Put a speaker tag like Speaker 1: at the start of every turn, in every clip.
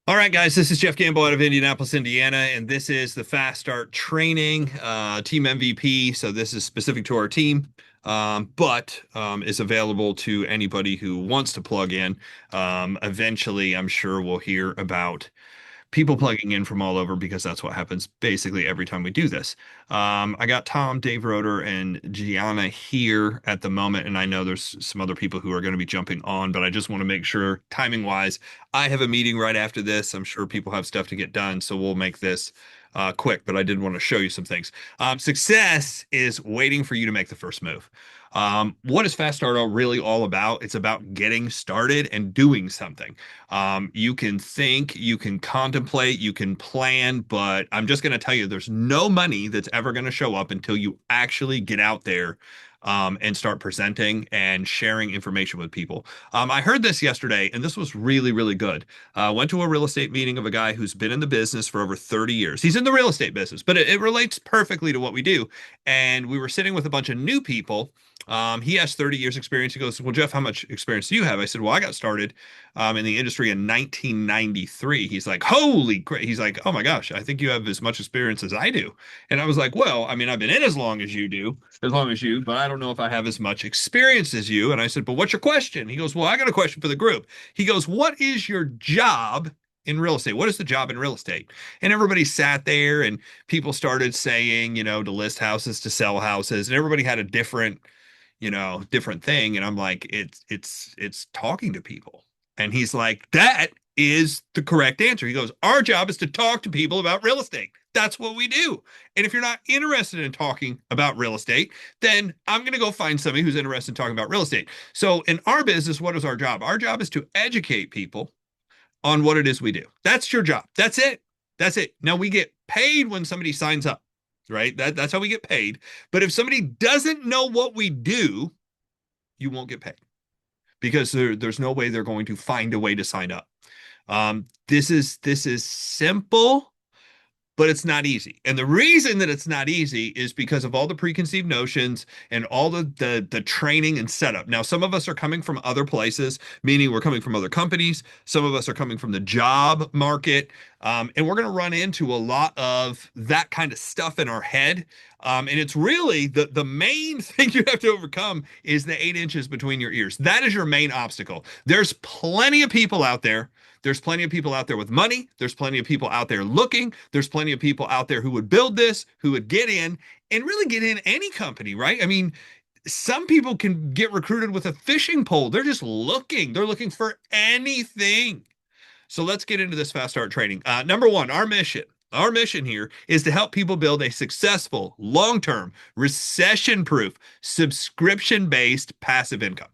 Speaker 1: All right, guys, this is Jeff Gamble out of Indianapolis, Indiana, and this is the Fast Start Training Team MVP. So this is specific to our team, but is available to anybody who wants to plug in. Eventually, I'm sure we'll hear about people plugging in from all over because that's what happens basically every time we do this. I got Tom, Dave Roeder, and Gianna here at the moment, and I know there's some other people who are going to be jumping on, but I just want to make sure timing wise, I have a meeting right after this. I'm sure people have stuff to get done, so we'll make this quick, but I did want to show you some things. Success is waiting for you to make the first move. What is Fast Start really all about? It's about getting started and doing something. You can think, you can contemplate, you can plan, but I'm just going to tell you there's no money that's ever going to show up until you actually get out there and start presenting and sharing information with people. I heard this yesterday, and this was really, really good. Went to a real estate meeting of a guy who's been in the business for over 30 years. He's in the real estate business, but it relates perfectly to what we do. And we were sitting with a bunch of new people. He has 30 years experience. He goes, "Well, Jeff, how much experience do you have?" I said, "Well, I got started in the industry in 1993. He's like, "Holy great." He's like, "Oh my gosh, I think you have as much experience as I do." And I was like, "Well, I mean, I've been in as long as you do, as long as you, but I don't know if I have as much experience as you." And I said, "But what's your question?" He goes, "Well, I got a question for the group." He goes, "What is your job in real estate? What is the job in real estate?" And everybody sat there and people started saying, to list houses, to sell houses, and everybody had a different thing. And I'm like, it's talking to people. And he's like, that is the correct answer. He goes, "Our job is to talk to people about real estate. That's what we do. And if you're not interested in talking about real estate, then I'm going to go find somebody who's interested in talking about real estate." So in our business, what is our job? Our job is to educate people on what it is we do. That's your job. That's it. That's it. Now we get paid when somebody signs up, right? That's how we get paid. But if somebody doesn't know what we do, you won't get paid because there's no way they're going to find a way to sign up. This is simple, but it's not easy. And the reason that it's not easy is because of all the preconceived notions and all the training and setup. Now, some of us are coming from other places, meaning we're coming from other companies. Some of us are coming from the job market. And we're going to run into a lot of that kind of stuff in our head. And it's really the main thing you have to overcome is the 8 inches between your ears. That is your main obstacle. There's plenty of people out there. There's plenty of people out there with money. There's plenty of people out there looking. There's plenty of people out there who would build this, who would get in and really get in any company, right? I mean, some people can get recruited with a fishing pole. They're just looking. They're looking for anything. So let's get into this fast start training. Number one, our mission. Our mission here is to help people build a successful, long-term, recession-proof, subscription-based passive income.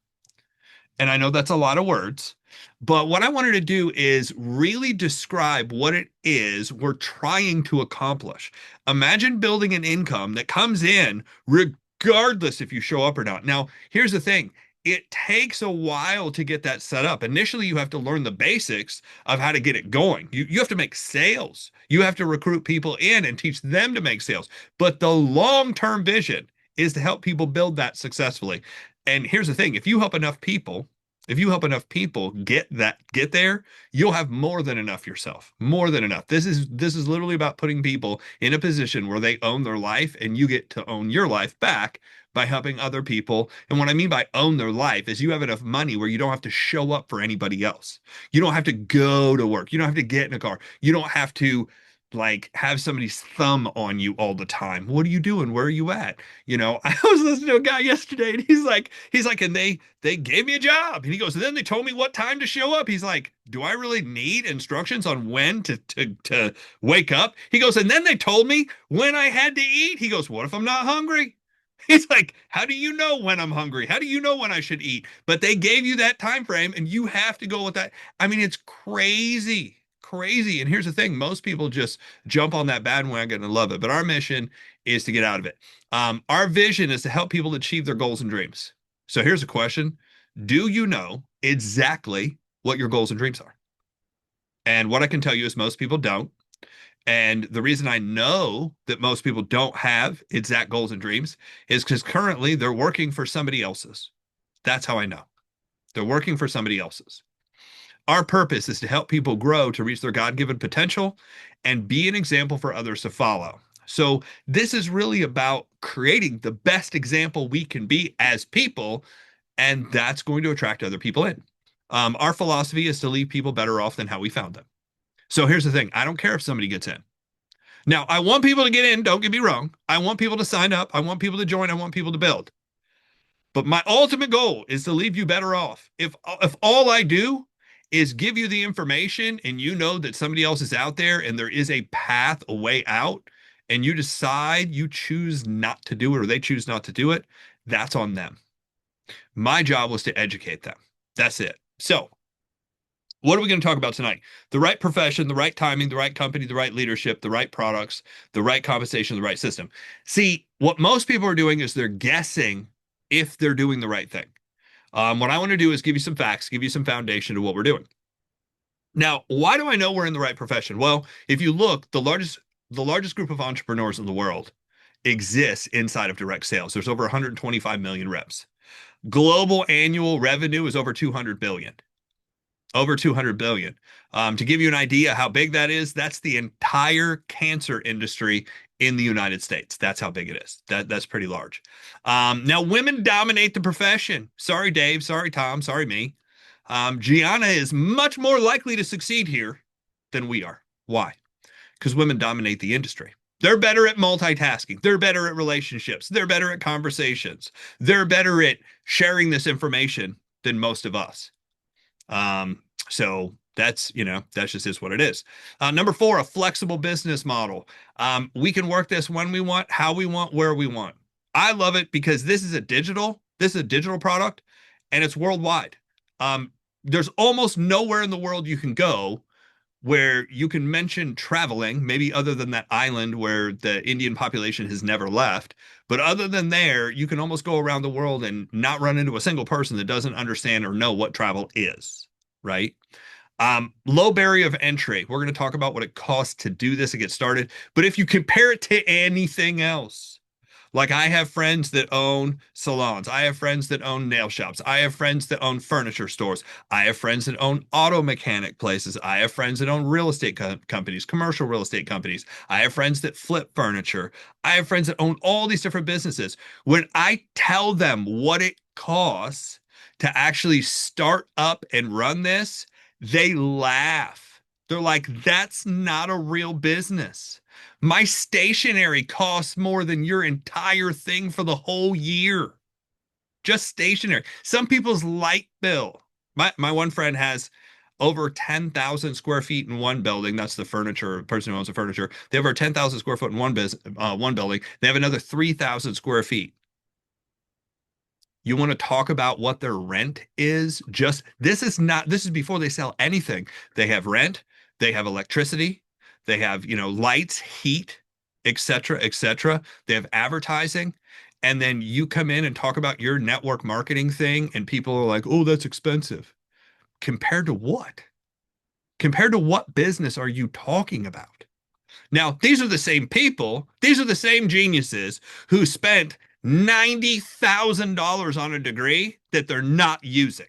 Speaker 1: And I know that's a lot of words, but what I wanted to do is really describe what it is we're trying to accomplish. Imagine building an income that comes in regardless if you show up or not. Now, here's the thing. It takes a while to get that set up. Initially, you have to learn the basics of how to get it going. You have to make sales. You have to recruit people in and teach them to make sales. But the long-term vision is to help people build that successfully. And here's the thing, if you help enough people get there, you'll have more than enough yourself. More than enough. This is literally about putting people in a position where they own their life and you get to own your life back by helping other people. And what I mean by own their life is you have enough money where you don't have to show up for anybody else. You don't have to go to work. You don't have to get in a car. You don't have to like have somebody's thumb on you all the time. What are you doing? Where are you at? I was listening to a guy yesterday and he's like, and they gave me a job. And he goes, and then they told me what time to show up. He's like, do I really need instructions on when to wake up? He goes, and then they told me when I had to eat. He goes, what if I'm not hungry? He's like, how do you know when I'm hungry? How do you know when I should eat? But they gave you that time frame and you have to go with that. I mean, it's crazy. Crazy. And here's the thing, most people just jump on that bandwagon and love it. But our mission is to get out of it. Our vision is to help people achieve their goals and dreams. So here's a question. Do you know exactly what your goals and dreams are? And what I can tell you is most people don't. And the reason I know that most people don't have exact goals and dreams is because currently they're working for somebody else's. That's how I know. They're working for somebody else's. Our purpose is to help people grow to reach their God-given potential and be an example for others to follow. So this is really about creating the best example we can be as people, and that's going to attract other people in. Our philosophy is to leave people better off than how we found them. So here's the thing. I don't care if somebody gets in. Now, I want people to get in. Don't get me wrong. I want people to sign up. I want people to join. I want people to build. But my ultimate goal is to leave you better off. If all I do is give you the information and you know that somebody else is out there and there is a path, a way out, and you decide you choose not to do it or they choose not to do it, that's on them. My job was to educate them. That's it. So, what are we going to talk about tonight? The right profession, the right timing, the right company, the right leadership, the right products, the right compensation, the right system. See, what most people are doing is they're guessing if they're doing the right thing. What I want to do is give you some facts, give you some foundation to what we're doing. Now, why do I know we're in the right profession? Well, if you look, the largest group of entrepreneurs in the world exists inside of direct sales. There's over 125 million reps. Global annual revenue is over 200 billion. Over 200 billion. To give you an idea how big that is, that's the entire cancer industry in the United States. That's how big it is. That's pretty large. Now, women dominate the profession. Sorry, Dave. Sorry, Tom. Sorry, me. Gianna is much more likely to succeed here than we are. Why? Because women dominate the industry. They're better at multitasking. They're better at relationships. They're better at conversations. They're better at sharing this information than most of us. So that's just is what it is. Number four, a flexible business model. We can work this when we want, how we want, where we want. I love it because this is a digital product and it's worldwide. There's almost nowhere in the world you can go where you can mention traveling, maybe other than that island where the Indian population has never left. But other than there, you can almost go around the world and not run into a single person that doesn't understand or know what travel is, right? Low barrier of entry. We're going to talk about what it costs to do this and get started. But if you compare it to anything else, like I have friends that own salons. I have friends that own nail shops. I have friends that own furniture stores. I have friends that own auto mechanic places. I have friends that own real estate companies, commercial real estate companies. I have friends that flip furniture. I have friends that own all these different businesses. When I tell them what it costs to actually start up and run this, they laugh. They're like, that's not a real business. My stationery costs more than your entire thing for the whole year. Just stationery. Some people's light bill. My one friend has over 10,000 square feet in one building. That's the furniture person who owns the furniture. They have over 10,000 square foot in one building. They have another 3,000 square feet. You want to talk about what their rent is? This is before they sell anything. They have rent, they have electricity, they have, lights, heat, etc., etc. They have advertising. And then you come in and talk about your network marketing thing, and people are like, oh, that's expensive. Compared to what? Compared to what business are you talking about? Now, these are the same people, these are the same geniuses who spent $90,000 on a degree that they're not using.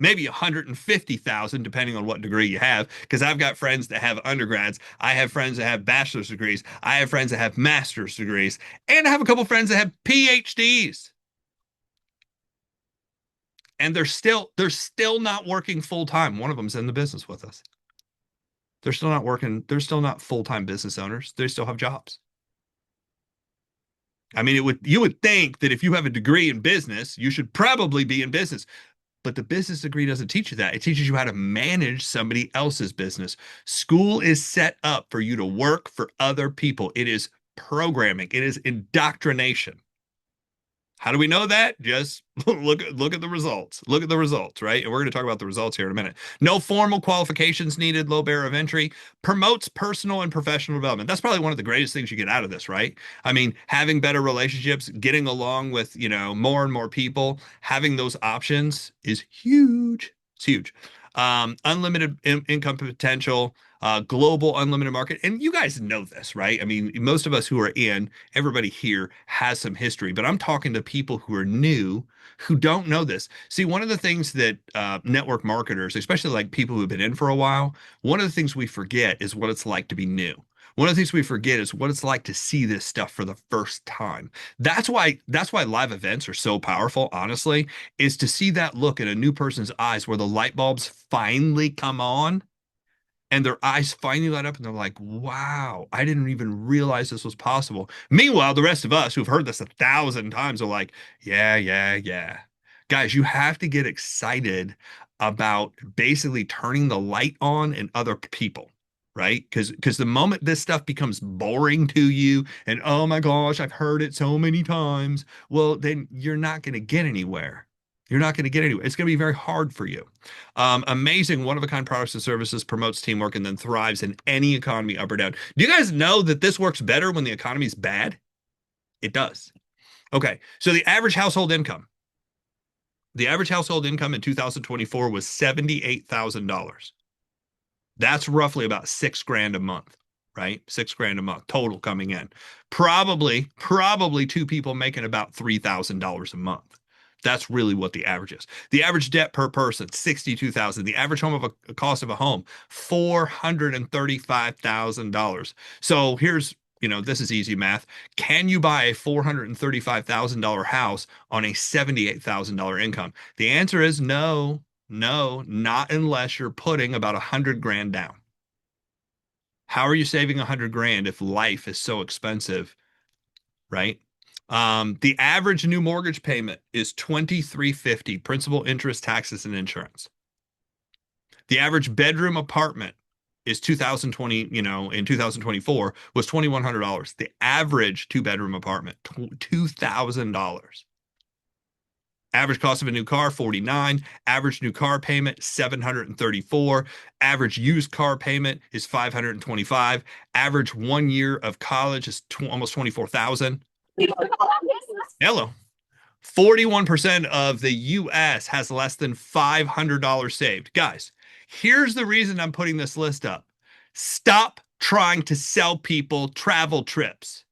Speaker 1: Maybe 150,000 depending on what degree you have, because I've got friends that have undergrads, I have friends that have bachelor's degrees, I have friends that have master's degrees, and I have a couple friends that have PhDs. And they're still not working full time. One of them's in the business with us. They're still not working, they're still not full-time business owners. They still have jobs. I mean, you would think that if you have a degree in business, you should probably be in business. But the business degree doesn't teach you that. It teaches you how to manage somebody else's business. School is set up for you to work for other people. It is programming. It is indoctrination. How do we know that? Just look at the results. Look at the results, right? And we're going to talk about the results here in a minute. No formal qualifications needed, low barrier of entry, promotes personal and professional development. That's probably one of the greatest things you get out of this, right? I mean, having better relationships, getting along with, more and more people, having those options is huge. It's huge. Unlimited income potential, global unlimited market. And you guys know this, right? I mean, most of us who are in, everybody here has some history, but I'm talking to people who are new who don't know this. See, one of the things that network marketers, especially like people who have been in for a while, one of the things we forget is what it's like to be new. One of the things we forget is what it's like to see this stuff for the first time. That's why live events are so powerful, honestly, is to see that look in a new person's eyes where the light bulbs finally come on and their eyes finally light up and they're like, wow, I didn't even realize this was possible. Meanwhile, the rest of us who've heard this 1,000 times are like, yeah, yeah, yeah. Guys, you have to get excited about basically turning the light on in other people, right? Because the moment this stuff becomes boring to you and oh my gosh, I've heard it so many times, well, then you're not going to get anywhere. You're not going to get anywhere. It's going to be very hard for you. Amazing one-of-a-kind products and services, promotes teamwork, and then thrives in any economy, up or down. Do you guys know that this works better when the economy is bad? It does. Okay, so the average household income. The average household income in 2024 was $78,000. That's roughly about 6 grand a month, right? 6 grand a month total coming in. Probably two people making about $3,000 a month. That's really what the average is. The average debt per person, 62,000. The average home of a cost of a home, $435,000. So here's, this is easy math. Can you buy a $435,000 house on a $78,000 income? The answer is no. No, not unless you're putting about 100 grand down. How are you saving 100 grand if life is so expensive, right? The average new mortgage payment is 2,350, principal, interest, taxes, and insurance. The average bedroom apartment is 2020, in 2024 was $2,100. The average two-bedroom apartment, $2,000. Average cost of a new car, 49. Average new car payment, 734. Average used car payment is 525. Average 1 year of college is almost 24,000. Hello. 41% of the US has less than $500 saved. Guys, here's the reason I'm putting this list up. Stop trying to sell people travel trips.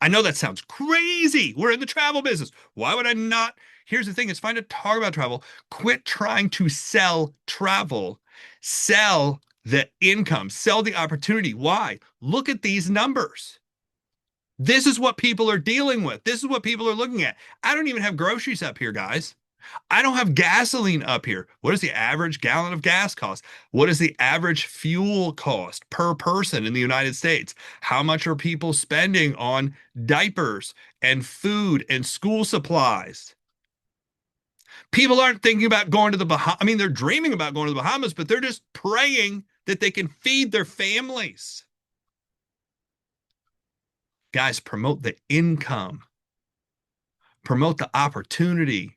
Speaker 1: I know that sounds crazy. We're in the travel business. Why would I not? Here's the thing, it's fine to talk about travel. Quit trying to sell travel. Sell the income, sell the opportunity. Why? Look at these numbers. This is what people are dealing with. This is what people are looking at. I don't even have groceries up here, guys. I don't have gasoline up here. What does the average gallon of gas cost? What is the average fuel cost per person in the United States? How much are people spending on diapers and food and school supplies? People aren't thinking about going to the Bahamas. I mean, they're dreaming about going to the Bahamas, but they're just praying that they can feed their families. Guys, promote the income, promote the opportunity,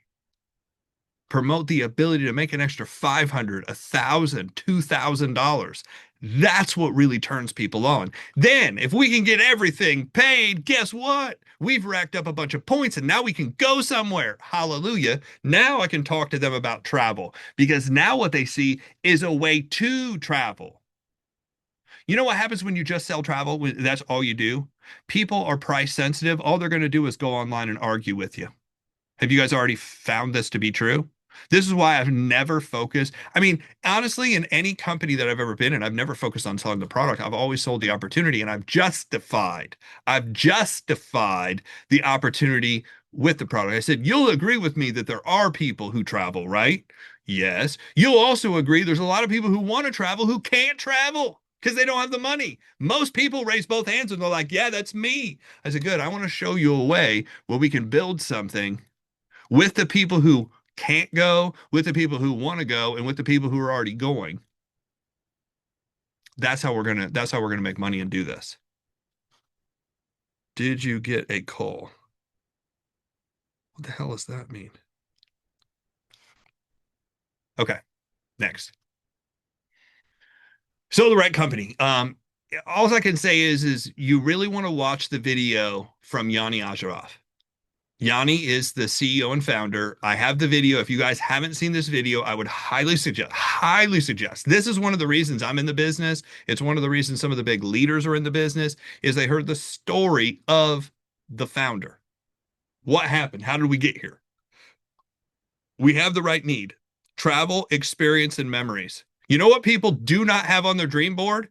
Speaker 1: promote the ability to make an extra 500, 1,000, $2,000. That's what really turns people on. Then, if we can get everything paid, guess what? We've racked up a bunch of points and now we can go somewhere. Hallelujah. Now I can talk to them about travel because now what they see is a way to travel. You know what happens when you just sell travel? That's all you do. People are price sensitive. All they're going to do is go online and argue with you. Have you guys already found this to be true? This is why I've never focused. I mean, honestly, in any company that I've ever been in, I've never focused on selling the product. I've always sold the opportunity and I've justified the opportunity with the product. I said, you'll agree with me that there are people who travel, right? Yes. You'll also agree there's a lot of people who want to travel who can't travel because they don't have the money. Most people raise both hands and they're like, yeah, that's me. I said, good. I want to show you a way where we can build something with the people who can't go, with the people who want to go, and with the people who are already going. That's how we're gonna make money and do this. Did you get a call? What the hell does that mean? Okay, next. So the right company. All I can say is you really want to watch the video from Yanni Ajarov. Yanni is the CEO and founder. I have the video. If you guys haven't seen this video, I would highly suggest. This is one of the reasons I'm in the business. It's one of the reasons some of the big leaders are in the business is they heard the story of the founder. What happened? How did we get here? We have the right need: travel, experience, and memories. You know what people do not have on their dream board?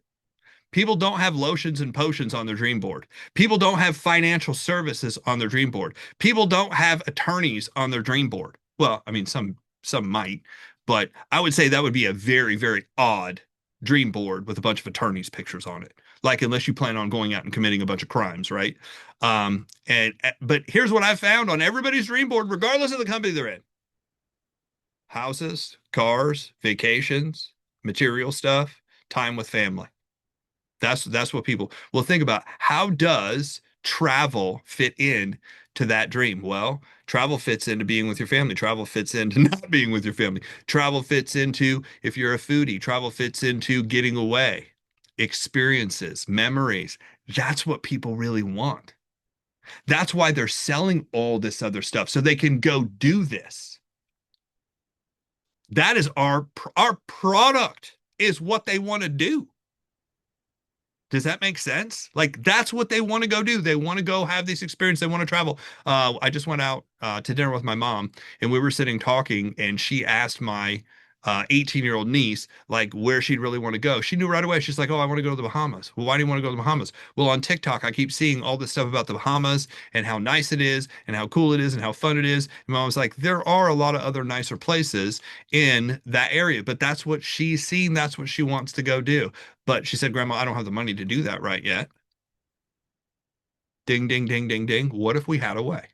Speaker 1: People don't have lotions and potions on their dream board. People don't have financial services on their dream board. People don't have attorneys on their dream board. Well, I mean, some might, but I would say that would be a very, very odd dream board with a bunch of attorneys' pictures on it. Like, unless you plan on going out and committing a bunch of crimes, right? But here's what I found on everybody's dream board, regardless of the company they're in: houses, cars, vacations, material stuff, time with family. That's what people will think about. How does travel fit in to that dream? Well, travel fits into being with your family. Travel fits into not being with your family. Travel fits into, if you're a foodie, travel fits into getting away, experiences, memories. That's what people really want. That's why they're selling all this other stuff so they can go do this. That is our product is what they want to do. Does that make sense? Like, that's what they want to go do. They want to go have this experience. They want to travel. I just went out to dinner with my mom, and we were sitting talking, and she asked my 18-year-old niece like where she'd really want to go. She knew right away. She's like, "Oh, I want to go to the Bahamas." Well, why do you want to go to the Bahamas? Well, on TikTok, I keep seeing all this stuff about the Bahamas and how nice it is and how cool it is and how fun it is. And Mom was like, there are a lot of other nicer places in that area, but that's what she's seen. That's what she wants to go do. But she said, "Grandma, I don't have the money to do that right yet." Ding, ding, ding, ding, ding. What if we had a way?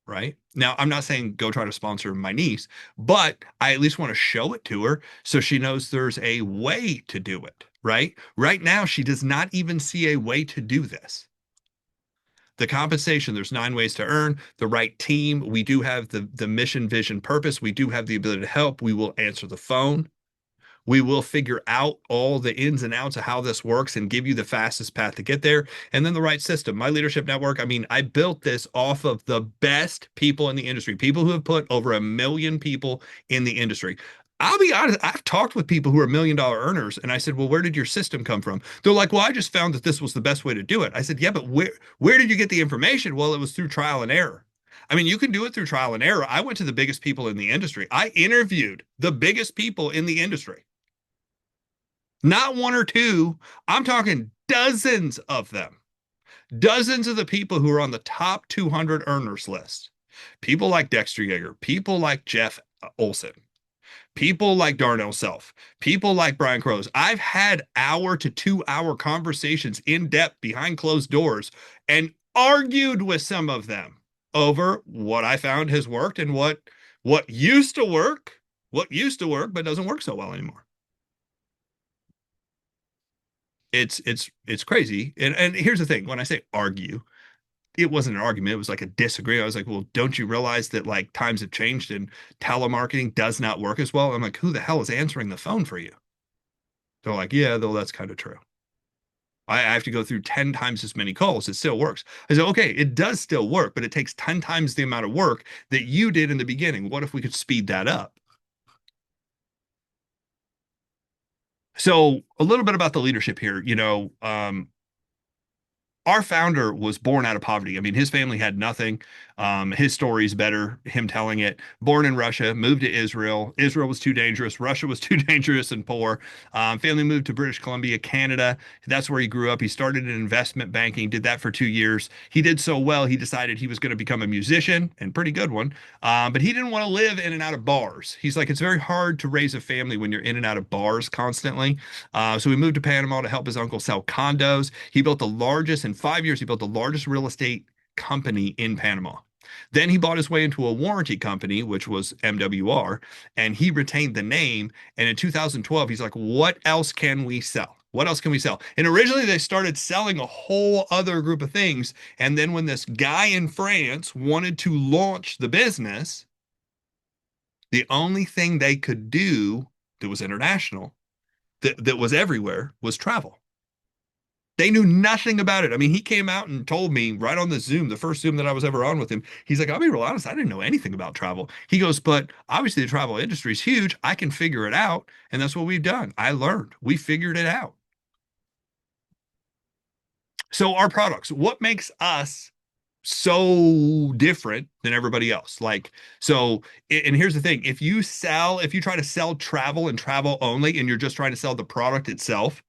Speaker 1: Right? Now, I'm not saying go try to sponsor my niece, but I at least want to show it to her so she knows there's a way to do it, right? Right now, she does not even see a way to do this. The compensation, there's 9 ways to earn the right team. We do have the mission, vision, purpose. We do have the ability to help. We will answer the phone. We will figure out all the ins and outs of how this works and give you the fastest path to get there. And then the right system. My leadership network, I mean, I built this off of the best people in the industry, people who have put over 1 million people in the industry. I'll be honest, I've talked with people who are $1 million earners, and I said, "Well, where did your system come from?" They're like, "Well, I just found that this was the best way to do it." I said, "Yeah, but where did you get the information?" "Well, it was through trial and error." I mean, you can do it through trial and error. I went to the biggest people in the industry. I interviewed the biggest people in the industry. Not one or two. I'm talking dozens of them. Dozens of the people who are on the top 200 earners list. People like Dexter Yeager, people like Jeff Olson, people like Darnell Self, people like Brian Crows. I've had hour to 2 hour conversations in depth behind closed doors and argued with some of them over what I found has worked and what used to work, but doesn't work so well anymore. It's crazy. And here's the thing: when I say argue, it wasn't an argument. It was like a disagreement. I was like, "Well, don't you realize that like times have changed and telemarketing does not work as well?" I'm like, "Who the hell is answering the phone for you?" They're like, "Yeah, though that's kind of true. I have to go through 10 times as many calls. It still works." I said, "Okay, it does still work, but it takes 10 times the amount of work that you did in the beginning. What if we could speed that up?" So a little bit about the leadership here. Our founder was born out of poverty. I mean, his family had nothing. His story is better, him telling it. Born in Russia, moved to Israel. Israel was too dangerous. Russia was too dangerous and poor. Family moved to British Columbia, Canada. That's where he grew up. He started in investment banking, did that for 2 years. He did so well, he decided he was going to become a musician, and pretty good one. But he didn't want to live in and out of bars. He's like, it's very hard to raise a family when you're in and out of bars constantly. So he moved to Panama to help his uncle sell condos. He built the largest, in 5 years, he built the largest real estate company in Panama. Then he bought his way into a warranty company, which was MWR, and he retained the name. And in 2012, he's like, what else can we sell? What else can we sell? And originally they started selling a whole other group of things. And then when this guy in France wanted to launch the business, the only thing they could do that was international, that was everywhere, was travel. They knew nothing about it. I mean, he came out and told me right on the Zoom, the first Zoom that I was ever on with him. He's like, I'll be real honest, I didn't know anything about travel. He goes, but obviously the travel industry is huge. I can figure it out. And that's what we've done. I learned. We figured it out. So our products, what makes us so different than everybody else? Like, so, and here's the thing, if you try to sell travel and travel only, and you're just trying to sell the product itself,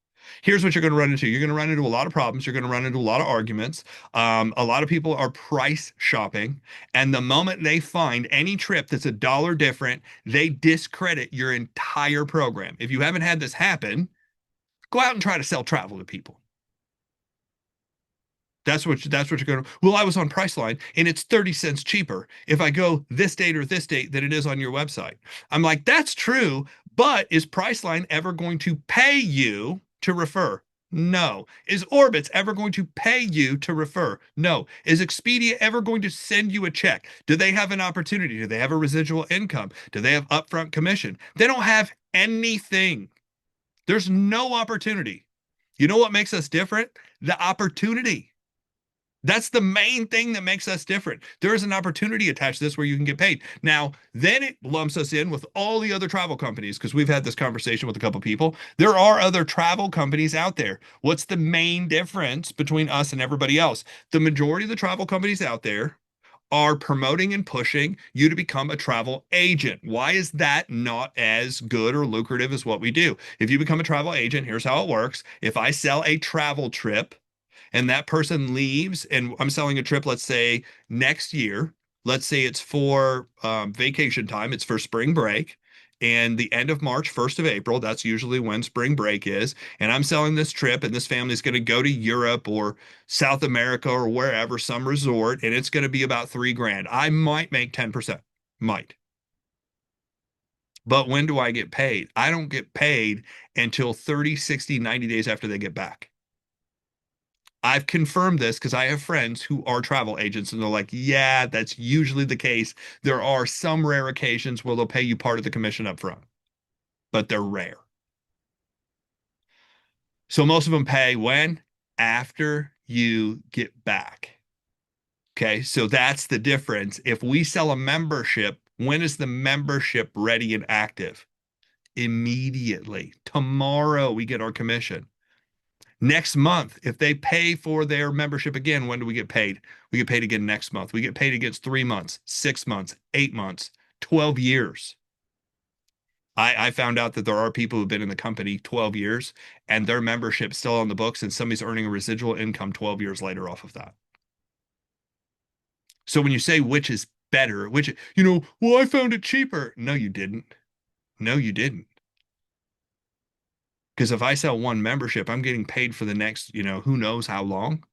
Speaker 1: here's what you're going to run into. You're going to run into a lot of problems. You're going to run into a lot of arguments. A lot of people are price shopping. And the moment they find any trip that's $1 different, they discredit your entire program. If you haven't had this happen, go out and try to sell travel to people. That's what you're going to. Well, I was on Priceline and it's 30 cents cheaper if I go this date or this date than it is on your website. I'm like, that's true, but is Priceline ever going to pay you to refer? No. Is Orbitz ever going to pay you to refer? No. Is Expedia ever going to send you a check? Do they have an opportunity? Do they have a residual income? Do they have upfront commission? They don't have anything. There's no opportunity. You know what makes us different? The opportunity. That's the main thing that makes us different. There is an opportunity attached to this where you can get paid. Now, then it lumps us in with all the other travel companies because we've had this conversation with a couple people. There are other travel companies out there. What's the main difference between us and everybody else? The majority of the travel companies out there are promoting and pushing you to become a travel agent. Why is that not as good or lucrative as what we do? If you become a travel agent, here's how it works. If I sell a travel trip, and that person leaves and I'm selling a trip, let's say next year, let's say it's for vacation time, it's for spring break, and the end of March, 1st of April, that's usually when spring break is, and I'm selling this trip and this family is going to go to Europe or South America or wherever, some resort, and it's going to be about 3 grand. I might make 10%, might. But when do I get paid? I don't get paid until 30, 60, 90 days after they get back. I've confirmed this because I have friends who are travel agents and they're like, yeah, that's usually the case. There are some rare occasions where they'll pay you part of the commission up front, but they're rare. So most of them pay when? After you get back. Okay, so that's the difference. If we sell a membership, when is the membership ready and active? Immediately. Tomorrow we get our commission. Next month, if they pay for their membership again, when do we get paid? We get paid again next month. We get paid against 3 months, 6 months, 8 months, 12 years. I found out that there are people who've been in the company 12 years and their membership's still on the books and somebody's earning a residual income 12 years later off of that. So when you say which is better, well, I found it cheaper. No, you didn't. No, you didn't. Because if I sell one membership, I'm getting paid for the next, who knows how long.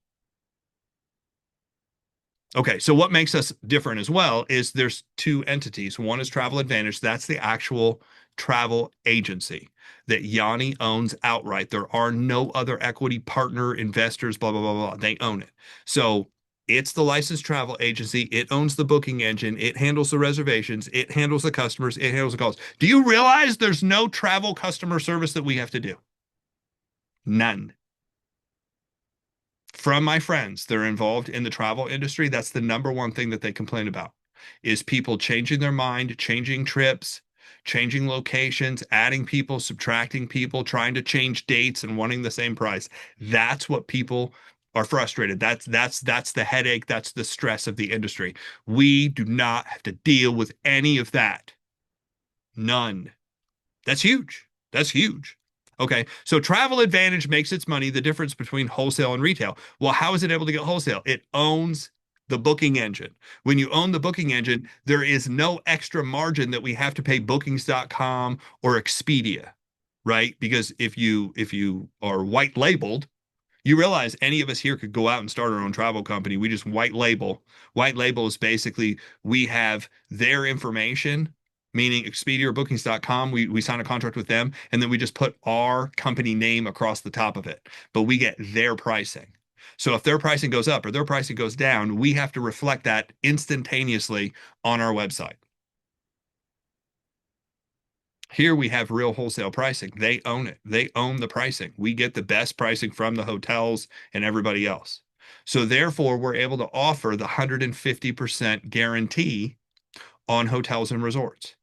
Speaker 1: Okay, so what makes us different as well is there's two entities. One is Travel Advantage. That's the actual travel agency that Yanni owns outright. There are no other equity partner, investors, blah, blah, blah, blah. They own it. So it's the licensed travel agency. It owns the booking engine. It handles the reservations. It handles the customers. It handles the calls. Do you realize there's no travel customer service that we have to do? None. From my friends that are involved in the travel industry, that's the number one thing that they complain about is people changing their mind, changing trips, changing locations, adding people, subtracting people, trying to change dates and wanting the same price. That's what people are frustrated. That's the headache, that's the stress of the industry. We do not have to deal with any of that. None. That's huge. That's huge. Okay, so Travel Advantage makes its money the difference between wholesale and retail. Well, how is it able to get wholesale? It owns the booking engine. When you own the booking engine, there is no extra margin that we have to pay bookings.com or Expedia, right? Because if you are white labeled, you realize any of us here could go out and start our own travel company. We just white label. White label is basically we have their information, meaning Expedia or bookings.com. We sign a contract with them and then we just put our company name across the top of it. But we get their pricing. So if their pricing goes up or their pricing goes down, we have to reflect that instantaneously on our website. Here we have real wholesale pricing. They own it. They own the pricing. We get the best pricing from the hotels and everybody else. So therefore, we're able to offer the 150% guarantee on hotels and resorts.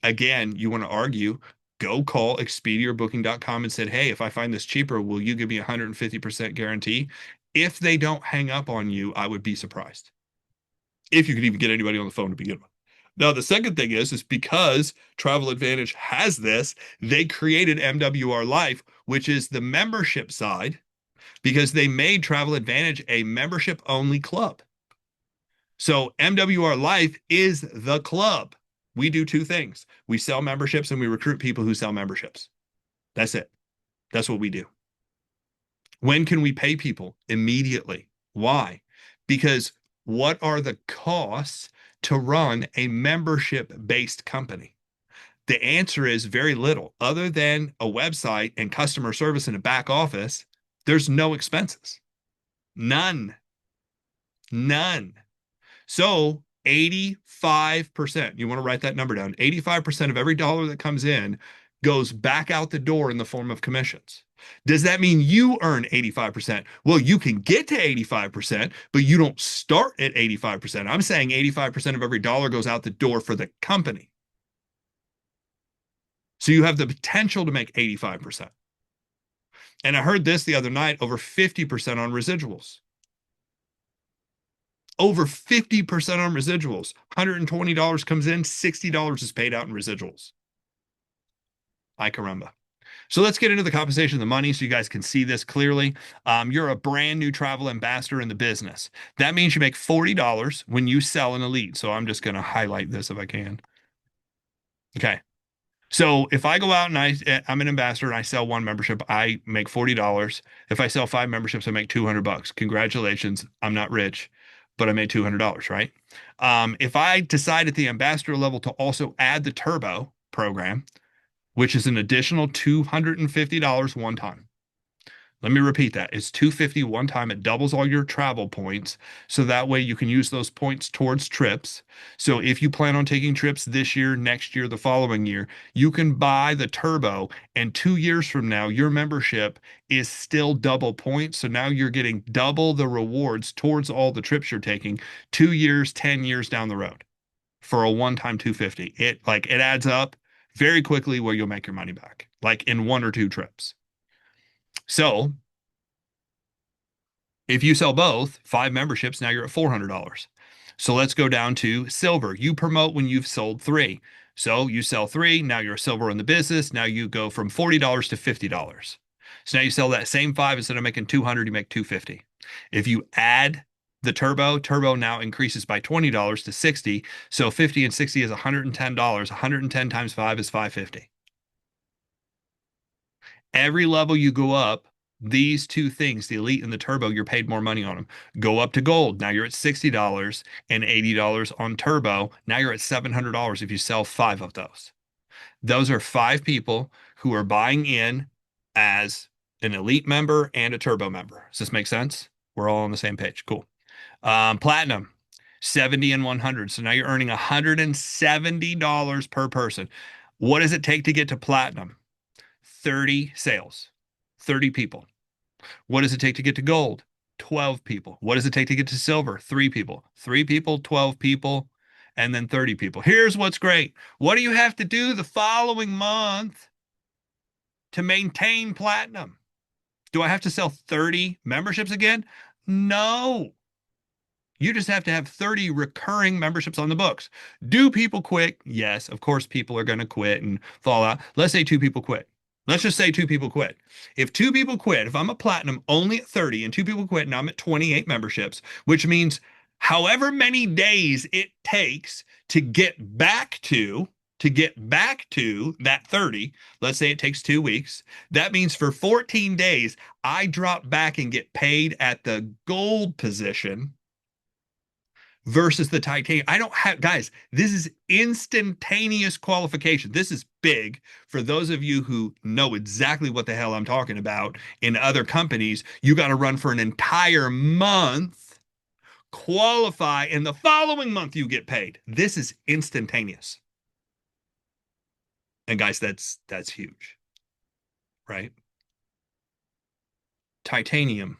Speaker 1: Again, you want to argue, go call Expedia or Booking.com and said, hey, if I find this cheaper, will you give me 150% guarantee? If they don't hang up on you, I would be surprised. If you could even get anybody on the phone to begin with. Now, the second thing is because Travel Advantage has this, they created MWR Life, which is the membership side, because they made Travel Advantage a membership only club. So MWR Life is the club. We do two things. We sell memberships and we recruit people who sell memberships. That's it. That's what we do. When can we pay people? Immediately. Why? Because what are the costs to run a membership-based company? The answer is very little. Other than a website and customer service in a back office, there's no expenses. None. None. So 85%, you want to write that number down, 85% of every dollar that comes in goes back out the door in the form of commissions. Does that mean you earn 85%? Well, you can get to 85%, but you don't start at 85%. I'm saying 85% of every dollar goes out the door for the company. So you have the potential to make 85%. And I heard this the other night, over 50% on residuals. Over 50% on residuals. $120 comes in, $60 is paid out in residuals. Ay caramba. So let's get into the compensation of the money so you guys can see this clearly. You're a brand new travel ambassador in the business. That means you make $40 when you sell an elite. So I'm just going to highlight this if I can. Okay. So if I go out and I'm an ambassador and I sell one membership, I make $40. If I sell 5 memberships, I make $200. Congratulations. I'm not rich, but I made $200, right? If I decide at the ambassador level to also add the turbo program, which is an additional $250 one time. Let me repeat that. It's $250 one time. It doubles all your travel points. So that way you can use those points towards trips. So if you plan on taking trips this year, next year, the following year, you can buy the turbo. And 2 years from now, your membership is still double points. So now you're getting double the rewards towards all the trips you're taking 2 years, 10 years down the road for a one-time 250. It adds up very quickly where you'll make your money back, like in 1 or 2 trips. So if you sell both, 5 memberships, now you're at $400. So let's go down to silver. You promote when you've sold 3. So you sell 3, now you're a silver in the business. Now you go from $40 to $50. So now you sell that same 5, instead of making 200, you make 250. If you add the turbo now increases by $20 to 60. So 50 and 60 is $110. 110 times 5 is 550. Every level you go up, these two things, the elite and the turbo, you're paid more money on them. Go up to gold. Now you're at $60 and $80 on turbo. Now you're at $700 if you sell 5 of those. Those are 5 people who are buying in as an elite member and a turbo member. Does this make sense? We're all on the same page. Cool. Platinum, 70 and 100. So now you're earning $170 per person. What does it take to get to platinum? 30 sales, 30 people. What does it take to get to gold? 12 people. What does it take to get to silver? 3 people. 3 people, 12 people, and then 30 people. Here's what's great. What do you have to do the following month to maintain platinum? Do I have to sell 30 memberships again? No. You just have to have 30 recurring memberships on the books. Do people quit? Yes, of course, people are going to quit and fall out. Let's say 2 people quit. Let's just say 2 people quit. If 2 people quit, if I'm a platinum only at 30 and 2 people quit and I'm at 28 memberships, which means however many days it takes to get back to that 30, let's say it takes 2 weeks, that means for 14 days, I drop back and get paid at the gold position versus the titanium. I don't have, guys, this is instantaneous qualification. This is big for those of you who know exactly what the hell I'm talking about. In other companies, you got to run for an entire month, qualify, and the following month you get paid. This is instantaneous. And guys, that's huge, right? Titanium.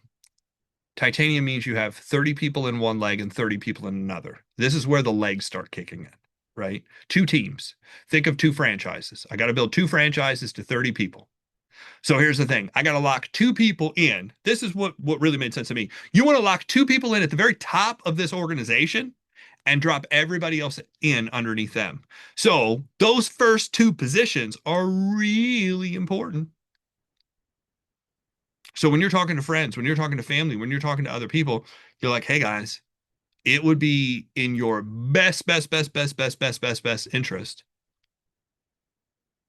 Speaker 1: Titanium means you have 30 people in one leg and 30 people in another. This is where the legs start kicking in, right? Two teams. Think of two franchises. I got to build two franchises to 30 people. So here's the thing. I got to lock two people in. This is what really made sense to me. You want to lock two people in at the very top of this organization and drop everybody else in underneath them. So those first two positions are really important. So when you're talking to friends, when you're talking to family, when you're talking to other people, you're like, hey guys, it would be in your best interest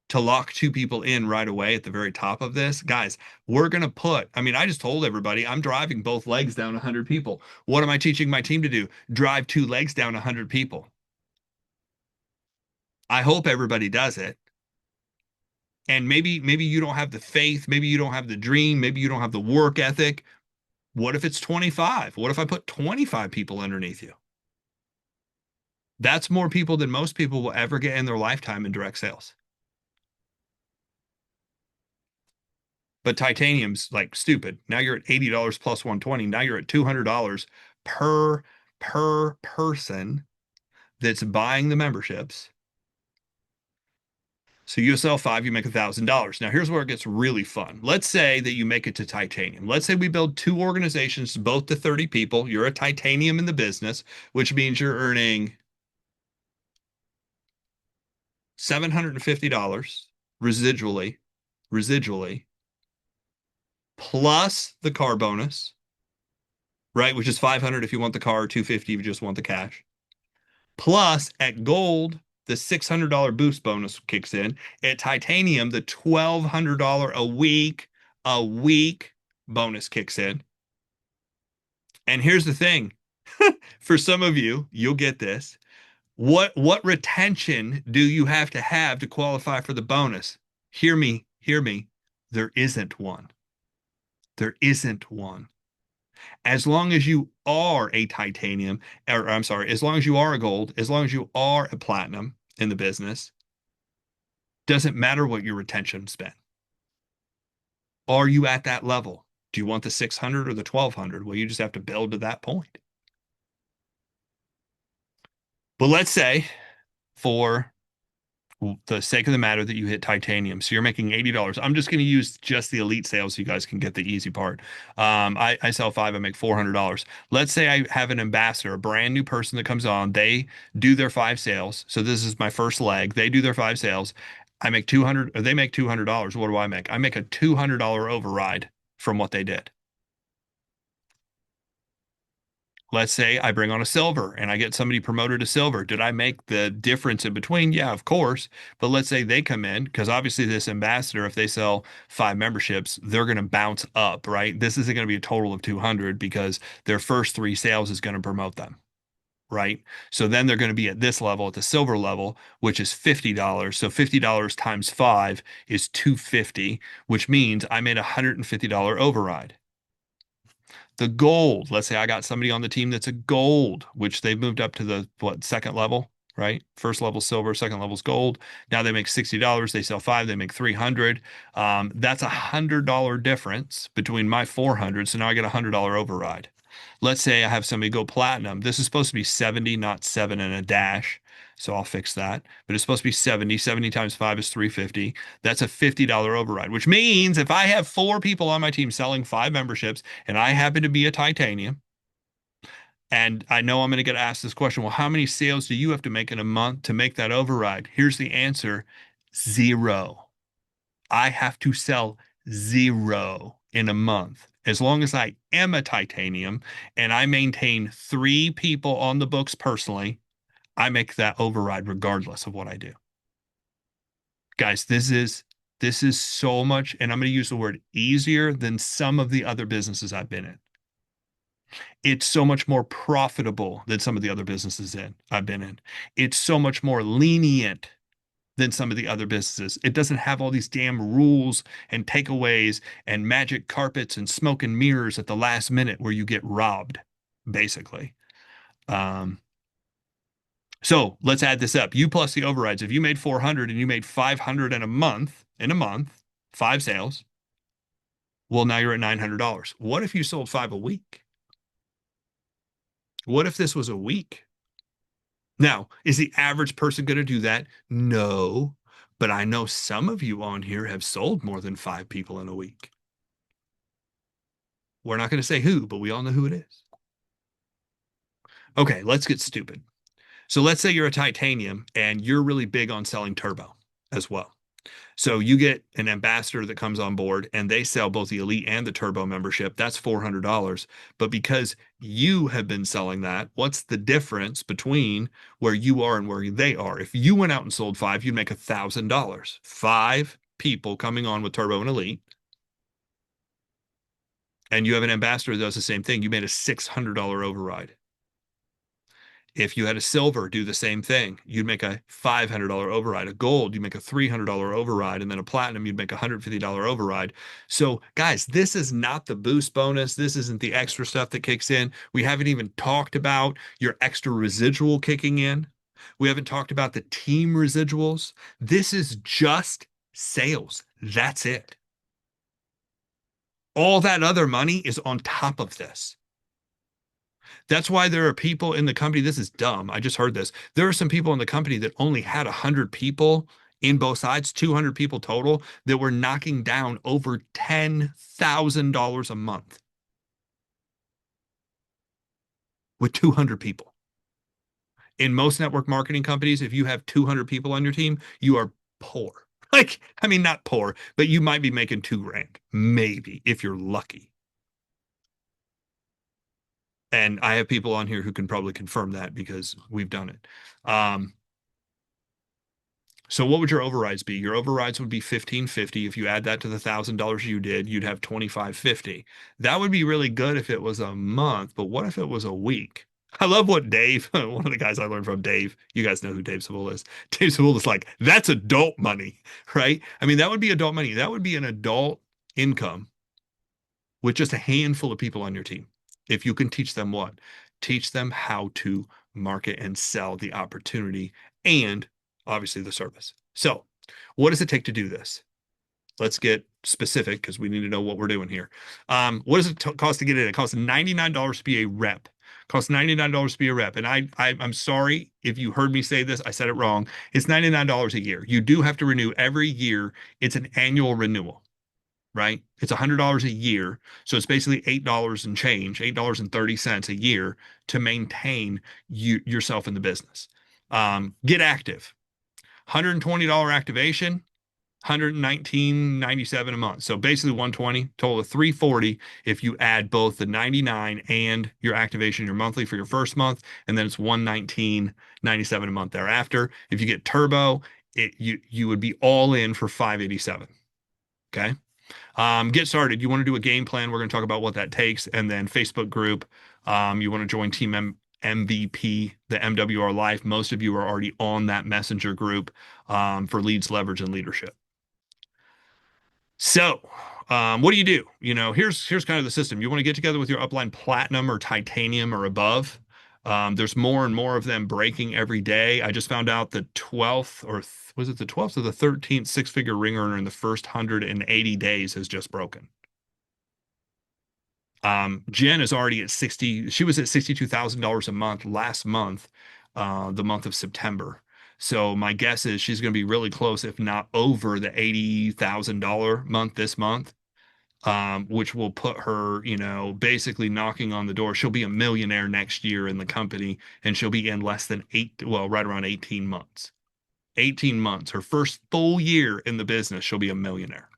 Speaker 1: to lock two people in right away at the very top of this. Guys, we're going to put, I mean, I just told everybody I'm driving both legs down 100 people. What am I teaching my team to do? Drive two legs down 100 people. I hope everybody does it. And maybe you don't have the faith, maybe you don't have the dream, maybe you don't have the work ethic. What if it's 25? What if I put 25 people underneath you? That's more people than most people will ever get in their lifetime in direct sales. But titanium's like stupid. Now you're at $80 plus 120. Now you're at $200 per per person that's buying the memberships. So you sell five, you make $1,000. Now here's where it gets really fun. Let's say that you make it to titanium. Let's say we build two organizations, both to 30 people. You're a titanium in the business, which means you're earning $750 residually, plus the car bonus, right? Which is 500 if you want the car, or 250 if you just want the cash. Plus at gold, the $600 boost bonus kicks in. At titanium, the $1,200 a week bonus kicks in. And here's the thing. For some of you, you'll get this. What retention do you have to qualify for the bonus? Hear me, hear me. There isn't one. There isn't one. As long as you are a titanium, or I'm sorry, as long as you are a gold, as long as you are a platinum in the business, doesn't matter what your retention's been. Are you at that level? Do you want the 600 or the 1200? Well, you just have to build to that point. But let's say for the sake of the matter that you hit titanium. So you're making $80. I'm just going to use just the elite sales so you guys can get the easy part. I sell five, I make $400. Let's say I have an ambassador, a brand new person that comes on. They do their five sales. So this is my first leg. They do their five sales. I make 200, or they make $200. What do I make? I make a $200 override from what they did. Let's say I bring on a silver and I get somebody promoted to silver. Did I make the difference in between? Yeah, of course. But let's say they come in, because obviously this ambassador, if they sell five memberships, they're going to bounce up, right? This isn't going to be a total of 200 because their first three sales is going to promote them, right? So then they're going to be at this level, at the silver level, which is $50. So $50 times five is 250, which means I made a $150 override. The gold, let's say I got somebody on the team that's a gold, which they've moved up to the second level, right? First level silver, second level's gold. Now they make $60. They sell five, they make 300. That's $100 difference between my 400. So now I get $100 override. Let's say I have somebody go platinum. This is supposed to be 70, not seven and a dash. So I'll fix that. But it's supposed to be 70. 70 times five is 350. That's a $50 override, which means if I have four people on my team selling five memberships and I happen to be a titanium, and I know I'm going to get asked this question, well, how many sales do you have to make in a month to make that override? Here's the answer: zero. I have to sell zero in a month. As long as I am a titanium and I maintain three people on the books personally, I make that override regardless of what I do. Guys, this is so much, and I'm going to use the word easier than some of the other businesses I've been in. It's so much more profitable than some of the other businesses I've been in. It's so much more lenient than some of the other businesses. It doesn't have all these damn rules and takeaways and magic carpets and smoke and mirrors at the last minute where you get robbed, basically. Um, So let's add this up. You plus the overrides. If you made 400 and you made 500 in a month, five sales, well, now you're at $900. What if you sold five a week? What if this was a week? Now, is the average person going to do that? No, but I know some of you on here have sold more than five people in a week. We're not going to say who, but we all know who it is. Okay, let's get stupid. So let's say you're a titanium and you're really big on selling turbo as well. So you get an ambassador that comes on board and they sell both the elite and the turbo membership. That's $400. But because you have been selling that, what's the difference between where you are and where they are? If you went out and sold five, you'd make $1,000. Five people coming on with turbo and elite, and you have an ambassador that does the same thing, you made a $600 override. If you had a silver, do the same thing. You'd make a $500 override. A gold, you make a $300 override. And then a platinum, you'd make a $150 override. So, guys, this is not the boost bonus. This isn't the extra stuff that kicks in. We haven't even talked about your extra residual kicking in. We haven't talked about the team residuals. This is just sales. That's it. All that other money is on top of this. That's why there are people in the company. This is dumb. I just heard this. There are some people in the company that only had 100 people in both sides, 200 people total, that were knocking down over $10,000 a month with 200 people. In most network marketing companies, if you have 200 people on your team, you are poor. Like, I mean, not poor, but you might be making 2 grand, maybe, if you're lucky. And I have people on here who can probably confirm that because we've done it. So what would your overrides be? Your overrides would be 1550. If you add that to the $1,000 you did, you'd have 2550. That would be really good if it was a month, but what if it was a week? I love what Dave, one of the guys I learned from, Dave, you guys know who Dave Sewell is. Dave Sewell is like, that's adult money, right? I mean, that would be adult money. That would be an adult income with just a handful of people on your team. If you can teach them what? Teach them how to market and sell the opportunity and obviously the service. So, what does it take to do this? Let's get specific because we need to know what we're doing here. What does it cost to get in? It costs $99 to be a rep. It costs $99 to be a rep. And I'm sorry if you heard me say this. I said it wrong. It's $99 a year. You do have to renew every year. It's an annual renewal, right? It's $100 a year. So it's basically $8 and change, $8.30 a year to maintain yourself in the business. Get active. $120 activation, $119.97 a month. So basically 120, total of 340 if you add both the 99 and your activation, your monthly for your first month, and then it's 119.97 a month thereafter. If you get turbo, you would be all in for 587. Okay. Get started. You want to do a game plan. We're going to talk about what that takes, and then Facebook group. You want to join Team MVP, the MWR Life. Most of you are already on that messenger group for leads, leverage, and leadership. So, what do? Here's kind of the system. You want to get together with your upline platinum or titanium or above. There's more and more of them breaking every day. I just found out the 12th or was it the 12th or the 13th six-figure ring earner in the first 180 days has just broken. Jen is already at 60. She was at $62,000 a month last month, the month of September. So my guess is she's going to be really close, if not over the $80,000 month this month, which will put her, basically knocking on the door. She'll be a millionaire next year in the company, and she'll be in less than right around 18 months. 18 months, her first full year in the business, she'll be a millionaire.